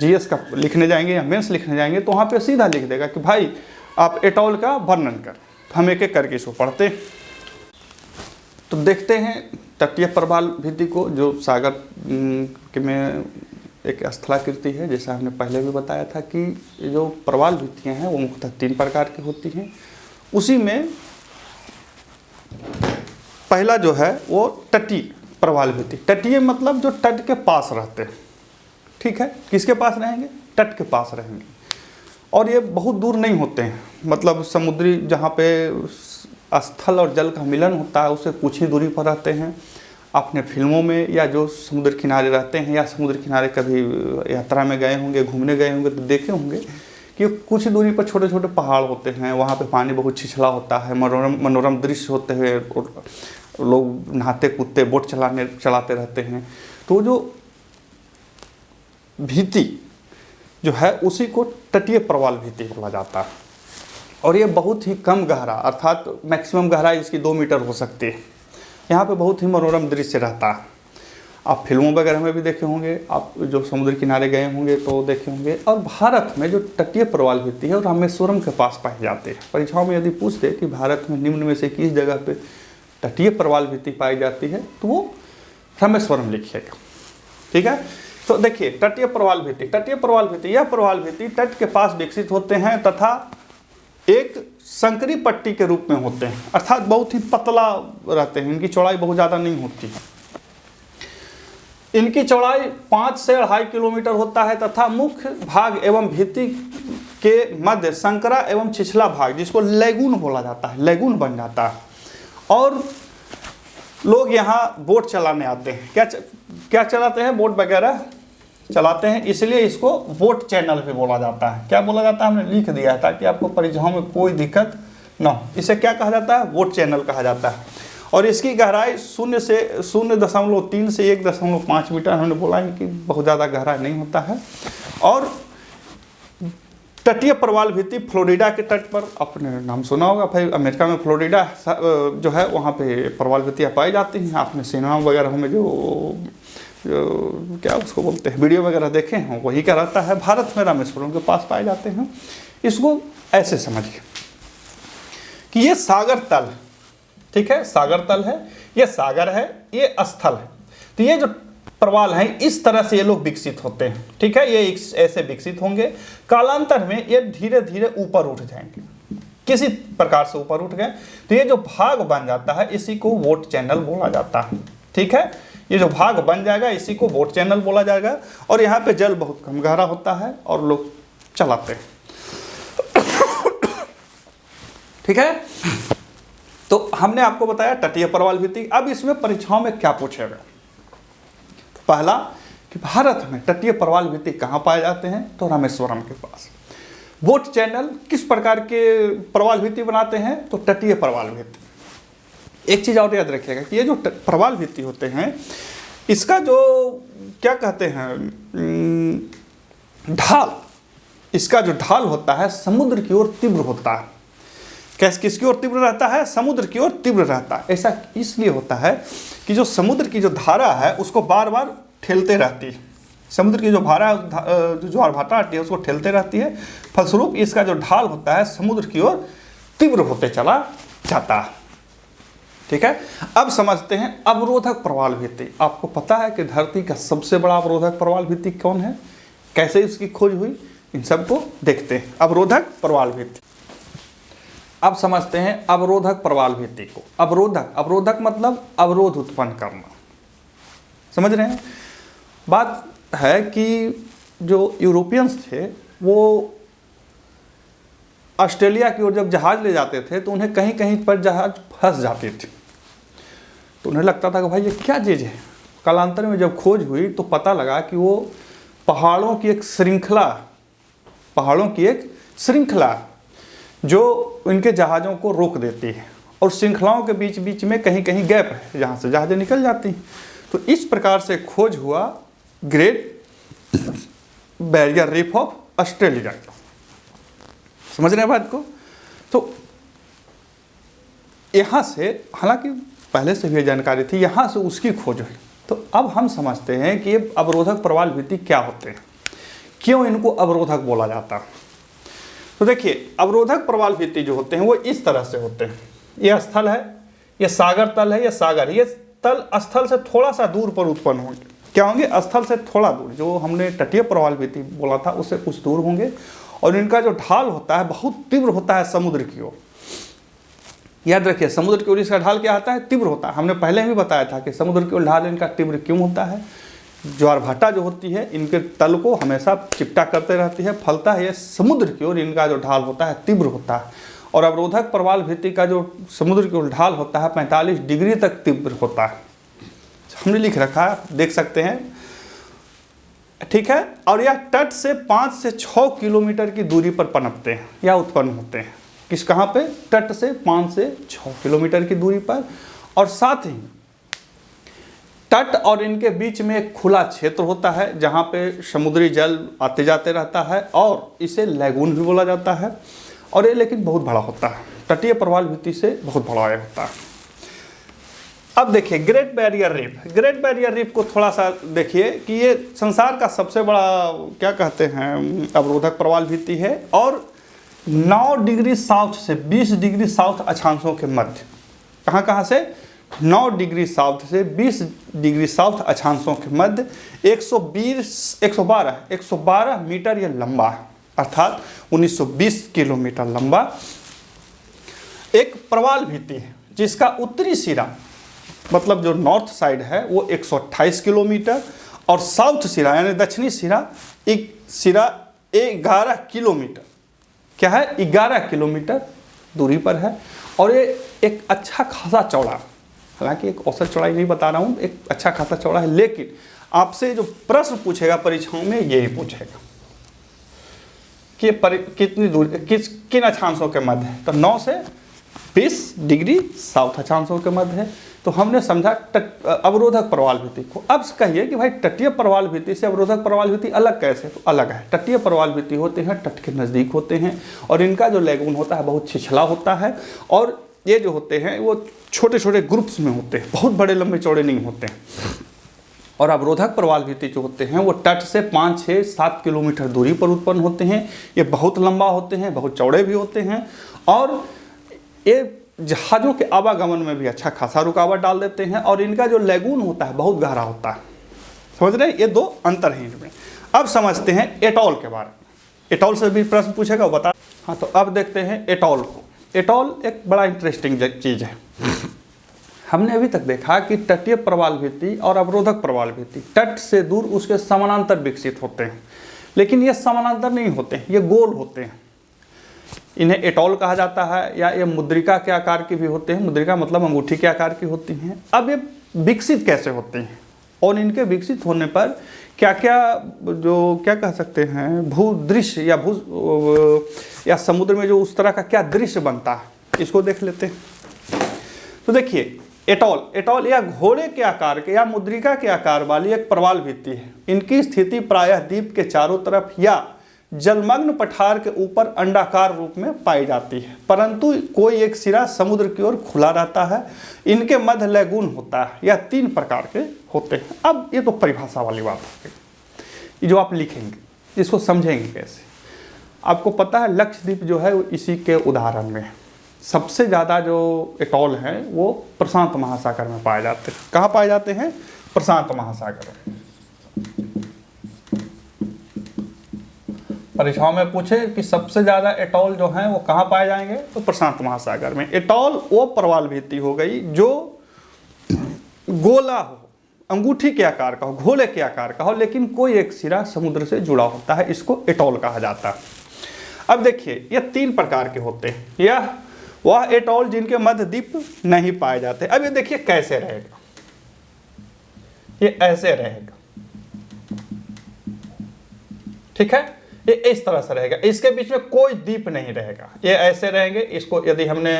जीएस का लिखने जाएंगे या मेंस लिखने जाएंगे तो वहाँ पे सीधा लिख देगा कि भाई आप एटॉल का वर्णन कर। तो हम एक एक करके इसको पढ़ते हैं। तो देखते हैं तटीय प्रवाल भित्ति को, जो सागर के में एक स्थलाकृति है, जैसा हमने पहले भी बताया था कि जो प्रवाल भित्तियाँ हैं वो मुख्यतः 3 प्रकार की होती हैं। उसी में पहला जो है वो तटीय प्रवाल भित्ति। तटीय मतलब जो तट के पास रहते हैं, ठीक है। किसके पास रहेंगे, तट के पास रहेंगे, और ये बहुत दूर नहीं होते हैं, मतलब समुद्री जहाँ पे स्थल और जल का मिलन होता है उससे कुछ ही दूरी पर रहते हैं। आपने फिल्मों में या जो समुद्र किनारे रहते हैं या समुद्र किनारे कभी यात्रा में गए होंगे, घूमने गए होंगे, तो देखे होंगे कि कुछ दूरी पर छोटे छोटे पहाड़ होते हैं, वहाँ पे पानी बहुत छिछला होता है, मनोरम दृश्य होते हैं, और लोग नहाते कूदते बोट चलाते रहते हैं। तो जो भित्ति जो है उसी को तटीय प्रवाल भित्ति बोला जाता है। और ये बहुत ही कम गहरा, अर्थात मैक्सिमम गहराई इसकी 2 मीटर हो सकती है। यहाँ पे बहुत ही मनोरम दृश्य रहता है। आप फिल्मों वगैरह में भी देखे होंगे, आप जो समुद्र किनारे गए होंगे तो देखे होंगे। और भारत में जो तटीय प्रवाल भित्ति है वो रामेश्वरम के पास पाई जाती है। परीक्षाओं में यदि पूछते कि भारत में निम्न में से किस जगह पे तटीय प्रवाल भित्ति पाई जाती है तो वो रामेश्वरम लिखिएगा, ठीक है। तो देखिए, तटीय प्रवाल भित्ति, तटीय प्रवाल भित्ति, यह प्रवाल भित्ति तट के पास विकसित होते हैं तथा एक संकरी पट्टी के रूप में होते हैं, अर्थात बहुत ही पतला रहते हैं। इनकी चौड़ाई बहुत ज़्यादा नहीं होती है। इनकी चौड़ाई 5 से 2.5 किलोमीटर होता है तथा मुख्य भाग एवं भित्ति के मध्य संकरा एवं छिछला भाग, जिसको लैगून बोला जाता है, लैगून बन जाता है। और लोग यहाँ बोट चलाने आते हैं। क्या चलाते हैं? बोट वगैरह चलाते हैं, इसलिए इसको बोट चैनल भी बोला जाता है। क्या बोला जाता है? हमने लिख दिया है ताकि आपको परीक्षाओं में कोई दिक्कत ना हो। इसे क्या कहा जाता है? बोट चैनल कहा जाता है। और इसकी गहराई 0 से 0.3 से 1.5 मीटर, हमने बोला है कि बहुत ज़्यादा गहरा नहीं होता है। और तटीय प्रवाल भित्ति फ्लोरिडा के तट पर, आपने नाम सुना होगा भाई, अमेरिका में फ्लोरिडा जो है वहाँ पे प्रवाल भित्तियाँ पाई जाती हैं। आपने सिनेमा वगैरह में जो क्या उसको बोलते हैं, वीडियो वगैरह देखे हैं, वही क्या रहता है, भारत में रामेश्वरम के पास पाए जाते हैं। इसको ऐसे समझिए कि ये सागर तल, ठीक है, सागर तल है, ये सागर है, ये स्थल है। तो ये जो प्रवाल हैं इस तरह से ये लोग विकसित होते हैं, ठीक है, ये ऐसे विकसित होंगे। कालांतर में ये धीरे धीरे ऊपर उठ जाएंगे, किसी प्रकार से ऊपर उठ गए तो ये जो भाग बन जाता है इसी को बोट चैनल बोला जाता है, ठीक है। ये जो भाग बन जाएगा इसी को बोट चैनल बोला जाएगा। और यहाँ पे जल बहुत कम गहरा होता है और लोग चलाते हैं, ठीक है। तो हमने आपको बताया तटीय प्रवाल भित्ति। अब इसमें परीक्षाओं में क्या पूछेगा? तो पहला कि भारत में तटीय प्रवाल भित्ति कहाँ पाए जाते हैं? तो रामेश्वरम के पास। बोट चैनल किस प्रकार के प्रवाल भित्ति बनाते हैं? तो तटीय प्रवाल भित्ति। एक चीज़ और याद रखिएगा कि ये जो प्रवाल भित्ति होते हैं इसका जो क्या कहते हैं ढाल, इसका जो ढाल होता है समुद्र की ओर तीव्र होता है। किसकी ओर तीव्र रहता है? समुद्र की ओर तीव्र रहता है। ऐसा इसलिए होता है कि जो समुद्र की जो धारा है उसको बार बार ठेलते रहती है। समुद्र की जो धारा जो ज्वार भाटा आती है उसको ठेलते रहती है, फलस्वरूप इसका जो ढाल होता है समुद्र की ओर तीव्र होते चला जाता है, ठीक है। अब समझते हैं अवरोधक प्रवाल भित्ति। आपको पता है कि धरती का सबसे बड़ा अवरोधक प्रवाल भित्ति कौन है, कैसे इसकी खोज हुई, इन सबको देखते हैं। अवरोधक प्रवाल भित्ति। अब समझते हैं अवरोधक प्रवाल भित्ति को। अवरोधक मतलब अवरोध उत्पन्न करना, समझ रहे हैं। बात है कि जो यूरोपियंस थे वो ऑस्ट्रेलिया की ओर जब जहाज ले जाते थे तो उन्हें कहीं कहीं पर जहाज फंस जाती थी, तो उन्हें लगता था कि भाई ये क्या चीज़ है। कालांतर में जब खोज हुई तो पता लगा कि वो पहाड़ों की एक श्रृंखला जो इनके जहाज़ों को रोक देती है, और श्रृंखलाओं के बीच बीच में कहीं कहीं गैप है जहाँ से जहाज़ें निकल जाती हैं। तो इस प्रकार से खोज हुआ great barrier reef of Australia. समझ रहे हैं बात को। तो यहाँ से, हालांकि पहले से भी जानकारी थी, यहाँ से उसकी खोज हुई। तो अब हम समझते हैं कि ये अवरोधक प्रवाल भित्ति क्या होते हैं, क्यों इनको अवरोधक बोला जाता है। तो देखिए अवरोधक प्रवाल भित्ति जो होते हैं वो इस तरह से होते हैं। ये स्थल है, ये सागर तल है, ये सागर, ये तल स्थल से थोड़ा सा दूर पर उत्पन्न होंगे। क्या होंगे? स्थल से थोड़ा दूर। जो हमने तटीय प्रवाल भित्ति बोला था उससे कुछ दूर होंगे, और इनका जो ढाल होता है बहुत तीव्र होता है समुद्र की ओर। याद रखिए समुद्र की ओर इसका ढाल क्या आता है? तीव्र होता है। हमने पहले भी बताया था कि समुद्र की ओर ढाल इनका तीव्र क्यों होता है। ज्वार भाटा जो होती है इनके तल को हमेशा चिपटा करते रहती है, फलता है। ये समुद्र की ओर इनका जो ढाल होता है तीव्र होता है, और अवरोधक प्रवाल भित्ति का जो समुद्र की ओर ढाल होता है 45 डिग्री तक तीव्र होता है। हमने लिख रखा है, देख सकते हैं, ठीक है। और यह तट से 5 से 6 किलोमीटर की दूरी पर पनपते हैं या उत्पन्न होते हैं। किस कहाँ पे? तट से 5 से 6 किलोमीटर की दूरी पर। और साथ ही तट और इनके बीच में एक खुला क्षेत्र होता है जहाँ पे समुद्री जल आते जाते रहता है, और इसे लैगून भी बोला जाता है। और ये लेकिन बहुत बड़ा होता है, तटीय प्रवाल भित्ति से बहुत बड़ा होता है। अब देखिए great barrier reef. Great barrier reef को थोड़ा सा देखिए कि ये संसार का सबसे बड़ा क्या कहते हैं अवरोधक प्रवाल भित्ति है, और 9 डिग्री साउथ से 20 डिग्री साउथ अक्षांशों के मध्य, कहाँ से 9 डिग्री साउथ से 20 डिग्री साउथ अक्षांशों के मध्य 112 मीटर ये लंबा है, अर्थात 1920 किलोमीटर लंबा एक प्रवाल भित्ति है, जिसका उत्तरी सिरा मतलब जो नॉर्थ साइड है वो 128 किलोमीटर, और साउथ सिरा यानी दक्षिणी सिरा 11 किलोमीटर क्या है, 11 किलोमीटर दूरी पर है। और ये एक अच्छा खासा चौड़ा, हालांकि एक औसत चौड़ाई नहीं बता रहा हूँ, एक अच्छा खासा चौड़ा है। लेकिन आपसे जो प्रश्न पूछेगा परीक्षाओं में ये पूछेगा कि कितनी दूरी किन अक्षांशों के मध्य है, तो 9 से 20 डिग्री साउथ अक्षांशों के मध्य है। तो हमने समझा अवरोधक प्रवाल भित्ति को। अब कहिए कि भाई तटीय प्रवाल भित्ति से अवरोधक प्रवाल भित्ति अलग कैसे, तो अलग है। तटीय प्रवाल भित्ति होते हैं तट के नज़दीक होते हैं और इनका जो लैगून होता है बहुत छिछला होता है, और ये जो होते हैं वो छोटे छोटे ग्रुप्स में होते हैं, बहुत बड़े लंबे चौड़े नहीं होते हैं। और अवरोधक प्रवाल भित्ति जो होते हैं वो तट से 5, 6, 7 किलोमीटर दूरी पर उत्पन्न होते हैं। ये बहुत लंबा होते हैं, बहुत चौड़े भी होते हैं, और ये जहाज़ों के आवागमन में भी अच्छा खासा रुकावट डाल देते हैं। और इनका जो लैगून होता है बहुत गहरा होता है। समझ रहे हैं, ये दो अंतर हैं इनमें। अब समझते हैं एटॉल के बारे में। एटॉल से भी प्रश्न पूछेगा, वो बता। हाँ, तो अब देखते हैं एटॉल को। एटॉल एक बड़ा इंटरेस्टिंग चीज़ है। हमने अभी तक देखा कि तटीय प्रवाल भित्ति और अवरोधक प्रवाल भित्ति तट से दूर उसके समानांतर विकसित होते हैं, लेकिन ये समानांतर नहीं होते हैं, ये गोल होते हैं। इन्हें एटॉल कहा जाता है, या ये मुद्रिका के आकार की भी होते हैं। मुद्रिका मतलब अंगूठी के आकार की होती हैं। अब ये विकसित कैसे होते हैं और इनके विकसित होने पर क्या क्या क्या कह सकते हैं भूदृश्य या समुद्र में जो उस तरह का क्या दृश्य बनता है, इसको देख लेते हैं। तो देखिए, एटॉल या घोड़े के आकार के या मुद्रिका के आकार वाली एक प्रवाल भित्ति है। इनकी स्थिति प्रायः द्वीप के चारों तरफ या जलमग्न पठार के ऊपर अंडाकार रूप में पाई जाती है, परंतु कोई एक सिरा समुद्र की ओर खुला रहता है। इनके मध्य लैगून होता है। यह 3 प्रकार के होते हैं। अब ये तो परिभाषा वाली बात हो गई, जो आप लिखेंगे, इसको समझेंगे कैसे। आपको पता है लक्षद्वीप जो है वो इसी के उदाहरण में है। सबसे ज़्यादा जो एटॉल हैं वो प्रशांत महासागर में पाए जाते हैं। कहाँ पाए जाते हैं? प्रशांत महासागर में। परीक्षाओं में पूछे कि सबसे ज़्यादा एटॉल जो हैं वो कहाँ पाए जाएंगे, तो प्रशांत महासागर में। एटॉल वो प्रवाल भित्ति हो गई जो गोला हो, अंगूठी के आकार का हो, घोले के आकार का हो, लेकिन कोई एक सिरा समुद्र से जुड़ा होता है। इसको एटॉल कहा जाता है। अब देखिए, ये 3 प्रकार के होते हैं। यह वह एटॉल जिनके मध्य द्वीप नहीं पाए जाते। अब ये देखिए कैसे रहेगा, ये ऐसे रहेगा, ठीक है, ये इस तरह से रहेगा। इसके बीच में कोई द्वीप नहीं रहेगा, ये ऐसे रहेंगे। इसको यदि हमने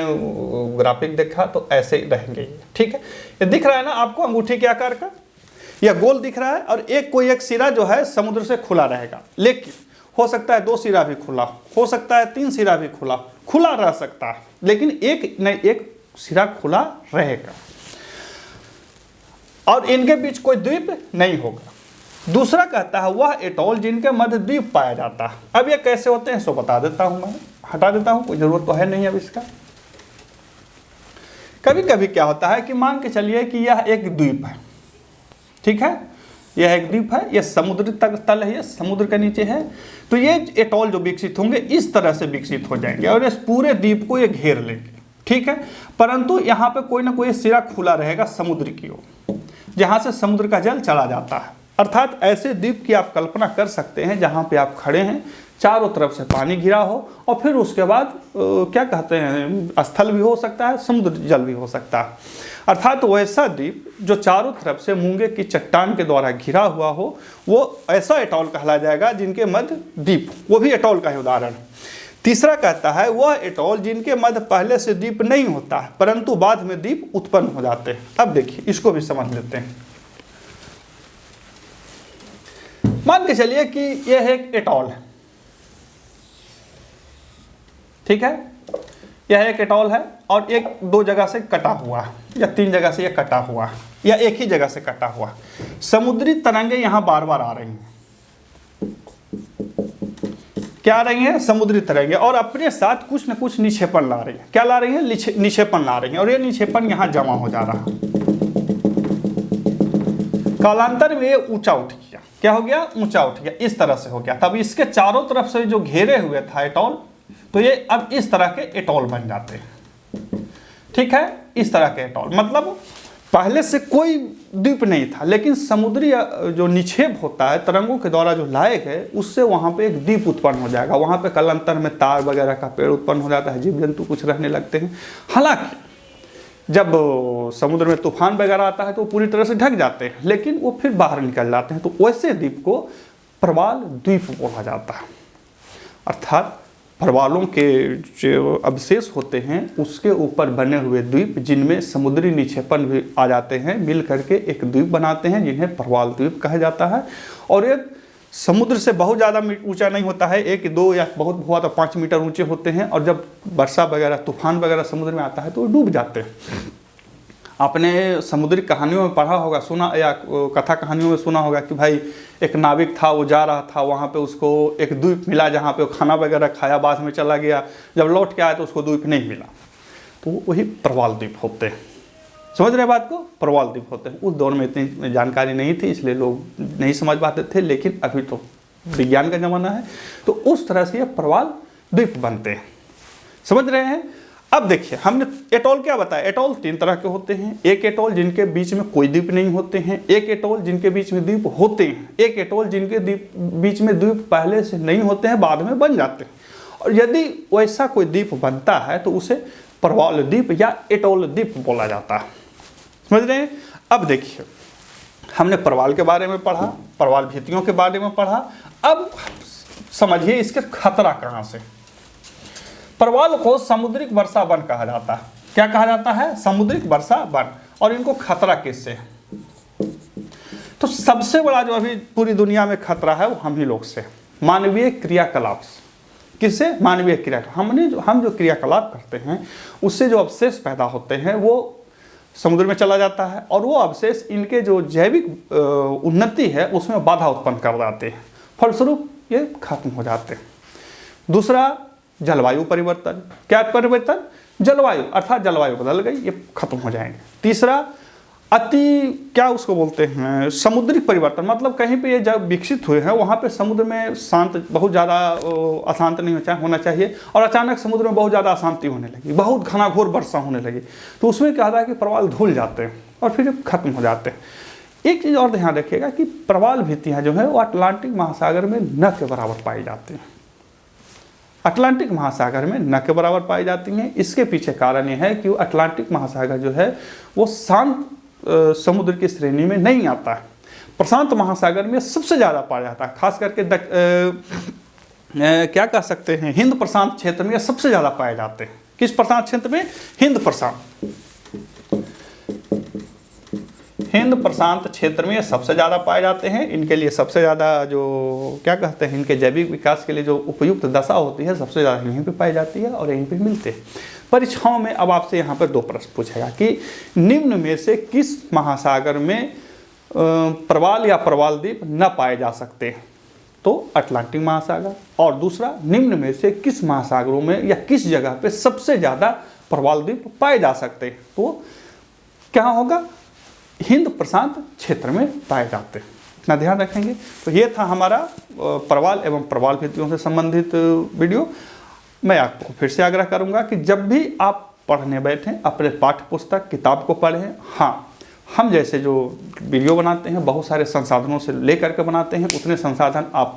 ग्राफिक देखा तो ऐसे ही रहेंगे ये, ठीक है। ये दिख रहा है ना आपको अंगूठी के आकार का, यह गोल दिख रहा है, और कोई एक सिरा जो है समुद्र से खुला रहेगा। लेकिन हो सकता है 2 सिरा भी खुला, हो सकता है 3 सिरा भी खुला रह सकता है, लेकिन एक सिरा खुला रहेगा, और इनके बीच कोई द्वीप नहीं होगा। दूसरा कहता है वह एटॉल जिनके मध्य द्वीप पाया जाता है। अब ये कैसे होते हैं सो बता देता हूं, मैं हटा देता हूं, कोई जरूरत तो है नहीं अब इसका। कभी कभी क्या होता है कि मान के चलिए कि यह एक द्वीप है, ठीक है, यह एक द्वीप है, यह समुद्र तल है, यह समुद्र के नीचे है। तो ये एटॉल जो विकसित होंगे इस तरह से विकसित हो जाएंगे और इस पूरे द्वीप को ये घेर लेंगे, ठीक है। परंतु यहाँ पे कोई ना कोई सिरा खुला रहेगा समुद्र की ओर, जहाँ से समुद्र का जल चला जाता है। अर्थात ऐसे द्वीप की आप कल्पना कर सकते हैं जहाँ पे आप खड़े हैं, चारों तरफ से पानी घिरा हो, और फिर उसके बाद क्या कहते हैं, स्थल भी हो सकता है, समुद्र जल भी हो सकता है। अर्थात वैसा द्वीप जो चारों तरफ से मूंगे की चट्टान के द्वारा घिरा हुआ हो, वो ऐसा एटॉल कहला जाएगा जिनके मध्य द्वीप, वो भी एटॉल का ही उदाहरण। तीसरा कहता है वह एटॉल जिनके मध्य पहले से द्वीप नहीं होता है, परंतु बाद में द्वीप उत्पन्न हो जाते हैं। अब देखिए इसको भी समझ लेते हैं। मान के चलिए कि यह एक एटॉल है, ठीक है, यह एक एटॉल है और एक 2 जगह से कटा हुआ है या 3 जगह से यह कटा हुआ है या एक ही जगह से कटा हुआ है। समुद्री तरंगे यहां बार बार आ रही हैं, क्या आ रही हैं? समुद्री तरंगे, और अपने साथ कुछ न कुछ निक्षेपण ला रही है। क्या ला रही है? निक्षेपण ला रही है, और ये निक्षेपण यहां जमा हो जा रहा है। कालांतर में ये ऊंचा उठ गया, क्या हो गया? ऊंचा उठ गया, इस तरह से हो गया। तब इसके चारों तरफ से जो घेरे हुए था एटॉल, तो ये अब इस तरह के एटॉल बन जाते हैं, ठीक है, इस तरह के एटॉल। मतलब पहले से कोई द्वीप नहीं था, लेकिन समुद्री जो निक्षेप होता है तरंगों के द्वारा जो लाए गए, उससे वहाँ पे एक द्वीप उत्पन्न हो जाएगा। वहाँ पे कालांतर में तार वगैरह का पेड़ उत्पन्न हो जाता है, जीव जंतु कुछ रहने लगते हैं। हालांकि जब समुद्र में तूफान वगैरह आता है तो पूरी तरह से ढक जाते हैं, लेकिन वो फिर बाहर निकल जाते हैं। तो वैसे द्वीप को प्रवाल द्वीप बोला जाता है। अर्थात प्रवालों के जो अवशेष होते हैं उसके ऊपर बने हुए द्वीप, जिनमें समुद्री निक्षेपण भी आ जाते हैं, मिल करके एक द्वीप बनाते हैं, जिन्हें प्रवाल द्वीप कहा जाता है। और ये समुद्र से बहुत ज़्यादा ऊंचा नहीं होता है, 1-2 या बहुत हुआ तो 5 मीटर ऊंचे होते हैं। और जब वर्षा वगैरह तूफान वगैरह समुद्र में आता है तो डूब जाते हैं। आपने समुद्री कहानियों में पढ़ा होगा, सुना, या कथा कहानियों में सुना होगा कि भाई एक नाविक था, वो जा रहा था, वहाँ पे उसको एक द्वीप मिला जहाँ पे वो खाना वगैरह खाया, बाद में चला गया, जब लौट के आया तो उसको द्वीप नहीं मिला। तो वही प्रवाल द्वीप होते हैं। समझ रहे बात को? प्रवाल द्वीप होते हैं। उस दौर में इतनी जानकारी नहीं थी, इसलिए लोग नहीं समझ पाते थे, लेकिन अभी तो विज्ञान का ज़माना है, तो उस तरह से ये प्रवाल द्वीप बनते हैं। समझ रहे हैं? अब देखिए, हमने एटॉल क्या बताया? एटॉल 3 तरह के होते हैं। एक एटॉल जिनके बीच में कोई द्वीप नहीं होते हैं, एक एटॉल जिनके बीच में द्वीप होते हैं, एक एटॉल जिनके बीच में द्वीप पहले से नहीं होते हैं, बाद में बन जाते हैं। और यदि वैसा कोई द्वीप बनता है तो उसे प्रवाल द्वीप या एटॉल द्वीप बोला जाता है। समझ रहे हैं? अब देखिए, हमने प्रवाल के बारे में पढ़ा, प्रवाल भित्तियों के बारे में पढ़ा। अब समझिए इसके खतरा कहाँ से। प्रवाल को समुद्रिक वर्षा वन कहा जाता है। क्या कहा जाता है? समुद्रिक वर्षा वन। और इनको खतरा किससे? तो सबसे बड़ा जो अभी पूरी दुनिया में खतरा है वो हम ही लोग से, मानवीय क्रियाकलाप से। किससे? मानवीय क्रियाकलाप। हम जो क्रियाकलाप करते हैं उससे जो अवशेष पैदा होते हैं वो समुद्र में चला जाता है, और वो अवशेष इनके जो जैविक उन्नति है उसमें बाधा उत्पन्न कर जाते हैं, फलस्वरूप ये खत्म हो जाते हैं। दूसरा, जलवायु परिवर्तन। क्या परिवर्तन? जलवायु, अर्थात जलवायु बदल गई, ये खत्म हो जाएंगे। तीसरा, क्या उसको बोलते हैं, समुद्रिक परिवर्तन। मतलब कहीं पे ये जब विकसित हुए हैं वहाँ पे समुद्र में शांत, बहुत ज़्यादा अशांत नहीं होना चाहिए, और अचानक समुद्र में बहुत ज़्यादा अशांति होने लगी, बहुत घनाघोर वर्षा होने लगी, तो उसमें क्या होता है कि प्रवाल धुल जाते हैं और फिर खत्म हो जाते हैं। एक चीज़ और ध्यान रखिएगा कि प्रवाल भित्तियाँ जो है वो अटलांटिक महासागर में न के बराबर पाई जाती हैं। अटलांटिक महासागर में न के बराबर पाई जाती हैं। इसके पीछे कारण ये है कि वो अटलांटिक महासागर जो है वो शांत समुद्र की श्रेणी में नहीं आता है। प्रशांत महासागर में सबसे ज़्यादा पाया जाता है, खास करके क्या कह सकते हैं, हिंद प्रशांत क्षेत्र में सबसे ज़्यादा पाए जाते हैं। किस प्रशांत क्षेत्र में? हिंद प्रशांत क्षेत्र में सबसे ज़्यादा पाए जाते हैं। इनके लिए सबसे ज़्यादा जो क्या कहते हैं, इनके जैविक विकास के लिए जो उपयुक्त दशा होती है सबसे ज़्यादा यहीं पे पाई जाती है और यहीं पे मिलते हैं। परीक्षाओं में अब आपसे यहाँ पर 2 प्रश्न पूछेगा कि निम्न में से किस महासागर में प्रवाल या प्रवाल द्वीप न पाए जा सकते हैं? तो अटलांटिक महासागर। और दूसरा, निम्न में से किस महासागरों में या किस जगह पे सबसे ज़्यादा प्रवाल द्वीप पाए जा सकते हैं? तो क्या होगा? हिंद प्रशांत क्षेत्र में पाए जाते हैं। इतना ध्यान रखेंगे। तो ये था हमारा प्रवाल एवं प्रवाल भित्तियों से संबंधित वीडियो। मैं आपको फिर से आग्रह करूंगा कि जब भी आप पढ़ने बैठें अपने पाठ्य पुस्तक किताब को पढ़ें। हाँ, हम जैसे जो वीडियो बनाते हैं बहुत सारे संसाधनों से लेकर के बनाते हैं, उतने संसाधन आप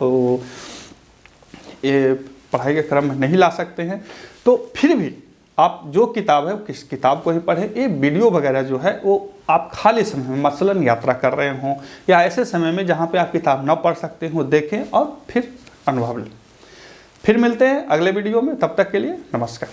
ये पढ़ाई के क्रम में नहीं ला सकते हैं। तो फिर भी आप जो किताब है किस किताब को ही पढ़ें। ये वीडियो वगैरह जो है वो आप खाली समय में, मसलन यात्रा कर रहे हों या ऐसे समय में जहाँ पे आप किताब ना पढ़ सकते हो, देखें और फिर अनुभव लें। फिर मिलते हैं अगले वीडियो में, तब तक के लिए नमस्कार।